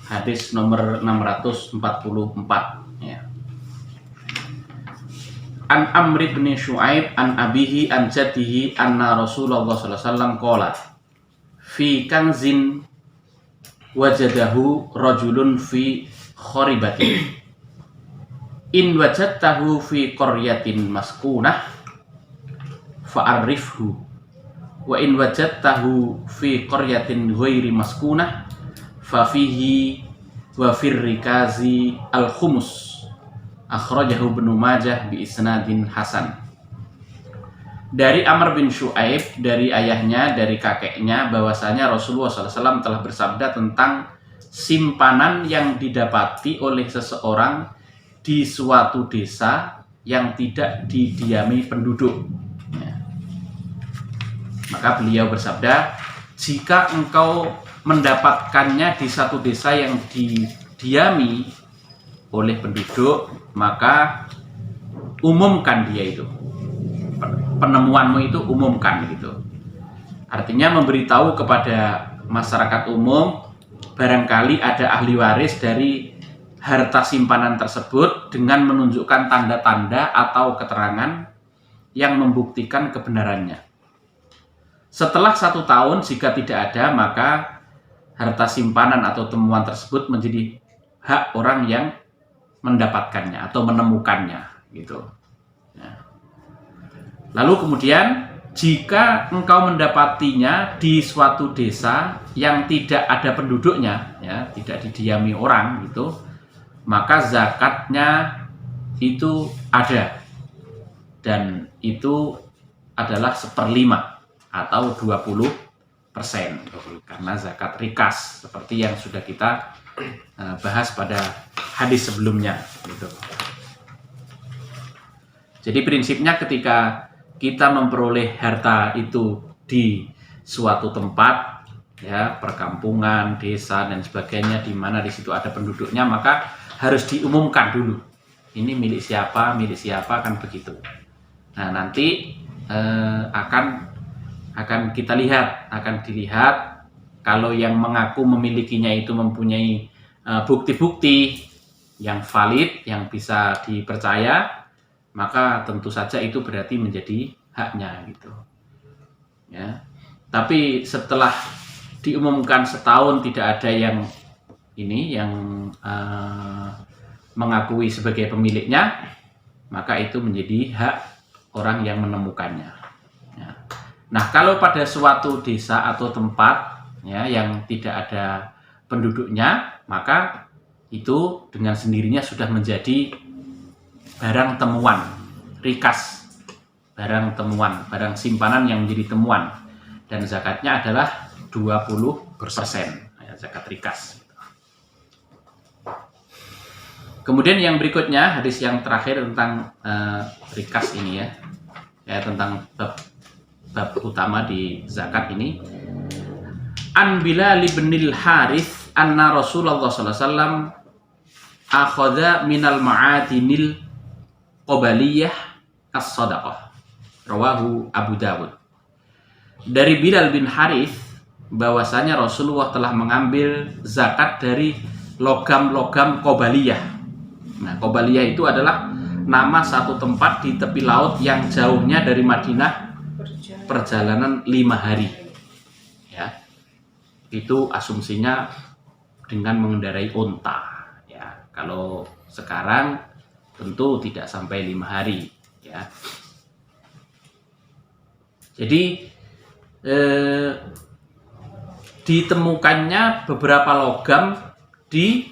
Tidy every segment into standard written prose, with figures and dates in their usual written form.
hadis nomor 644 ya. An Amr bin Syu'aib an abihi an jaddihi anna Rasulullah sallallahu alaihi wasallam qala fi kanzin wajadahu rajulun fi kharibatin in wajadtahu fi qaryatin maskunah fa'arifhu wa in wajadtahu fi qaryatin ghairi maskunah fa fihi wa fir rikazi al khumus akhrajahu Ibnu Majah bi isnadin hasan. Dari Amr bin Syu'aib, dari ayahnya, dari kakeknya, bahwasanya Rasulullah SAW telah bersabda tentang simpanan yang didapati oleh seseorang di suatu desa yang tidak didiami penduduk. Ya. Maka beliau bersabda, jika engkau mendapatkannya di satu desa yang didiami oleh penduduk, maka umumkan dia itu. Penemuanmu itu umumkan gitu. Artinya memberitahu kepada masyarakat umum, barangkali ada ahli waris dari harta simpanan tersebut dengan menunjukkan tanda-tanda atau keterangan yang membuktikan kebenarannya. Setelah 1 tahun jika tidak ada, maka harta simpanan atau temuan tersebut menjadi hak orang yang mendapatkannya atau menemukannya gitu. Ya. Lalu kemudian jika engkau mendapatinya di suatu desa yang tidak ada penduduknya, ya, tidak didiami orang gitu, maka zakatnya itu ada, dan itu adalah 1/5 atau 20%, karena zakat rikas seperti yang sudah kita bahas pada hadis sebelumnya gitu. Jadi prinsipnya ketika kita memperoleh harta itu di suatu tempat, ya, perkampungan, desa dan sebagainya, di mana di situ ada penduduknya, maka harus diumumkan dulu. Ini milik siapa kan begitu. Nah, nanti akan kita lihat, akan dilihat kalau yang mengaku memilikinya itu mempunyai bukti-bukti yang valid, yang bisa dipercaya, maka tentu saja itu berarti menjadi haknya gitu. Ya. Tapi setelah diumumkan setahun tidak ada yang mengakui sebagai pemiliknya, maka itu menjadi hak orang yang menemukannya. Ya. Nah, kalau pada suatu desa atau tempat, ya, yang tidak ada penduduknya, maka itu dengan sendirinya sudah menjadi barang temuan, rikas, barang temuan, barang simpanan yang menjadi temuan, dan zakatnya adalah 20%, ya, zakat rikas. Kemudian yang berikutnya, hadis yang terakhir tentang rikas ini, ya, tentang bab utama di zakat ini. An Bilal bin Harith anna Rasulullah sallallahu alaihi wasallam akhadha minal ma'adinil qabaliyah as-sadaqah. Rawahu Abu Dawud. Dari Bilal bin Harith bahwasanya Rasulullah telah mengambil zakat dari logam-logam qabaliyah. Nah, qabaliyah itu adalah nama satu tempat di tepi laut yang jauhnya dari Madinah perjalanan 5 hari. Ya. Itu asumsinya dengan mengendarai unta, ya. Kalau sekarang tentu tidak sampai 5 hari, ya. Jadi ditemukannya beberapa logam di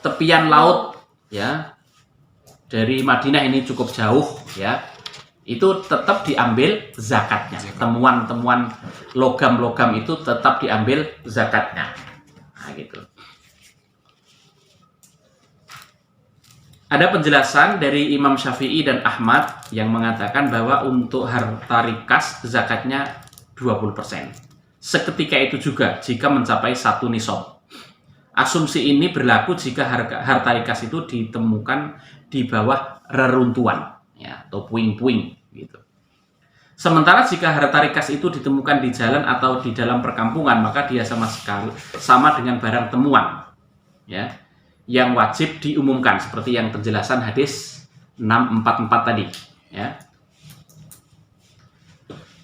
tepian laut, ya, dari Madinah ini cukup jauh, ya. Itu tetap diambil zakatnya. Temuan-temuan logam-logam itu tetap diambil zakatnya. Nah, gitu. Ada penjelasan dari Imam Syafi'i dan Ahmad yang mengatakan bahwa untuk harta rikas zakatnya 20%. Seketika itu juga jika mencapai 1 nisab. Asumsi ini berlaku jika harta rikas itu ditemukan di bawah reruntuhan, ya, atau puing-puing gitu. Sementara jika harta rikas itu ditemukan di jalan atau di dalam perkampungan, maka dia sama dengan barang temuan, ya, yang wajib diumumkan seperti yang penjelasan hadis 644 tadi, ya.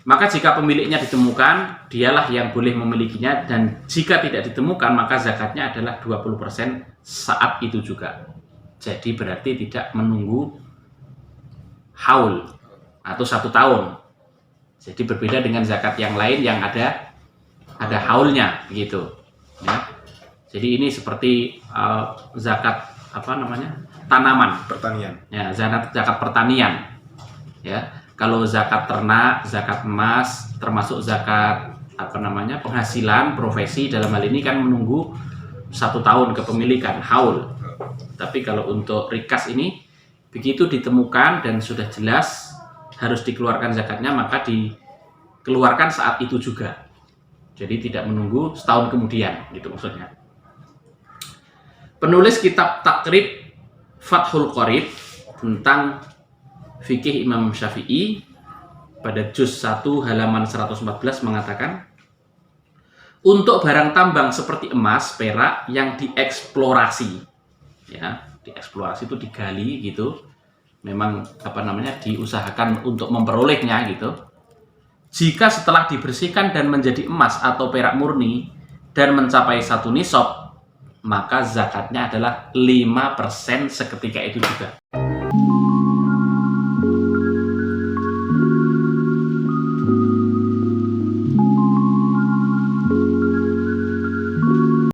Maka jika pemiliknya ditemukan, dialah yang boleh memilikinya, dan jika tidak ditemukan maka zakatnya adalah 20% saat itu juga. Jadi berarti tidak menunggu haul atau 1 tahun. Jadi berbeda dengan zakat yang lain yang ada haulnya gitu. Ya. Jadi ini seperti zakat tanaman, Pertanian. ya, zakat pertanian, ya. Kalau zakat ternak, zakat emas, termasuk zakat penghasilan profesi, dalam hal ini kan menunggu 1 tahun kepemilikan haul. Tapi kalau untuk rikas ini, begitu ditemukan dan sudah jelas harus dikeluarkan zakatnya, maka dikeluarkan saat itu juga. Jadi tidak menunggu setahun kemudian, gitu maksudnya. Penulis kitab Takrib Fathul Qorib tentang fikih Imam Syafi'i pada juz 1 halaman 114 mengatakan, untuk barang tambang seperti emas, perak yang dieksplorasi, ya, dieksplorasi itu digali gitu, memang diusahakan untuk memperolehnya gitu. Jika setelah dibersihkan dan menjadi emas atau perak murni dan mencapai 1 nisab, maka zakatnya adalah 5% seketika itu juga.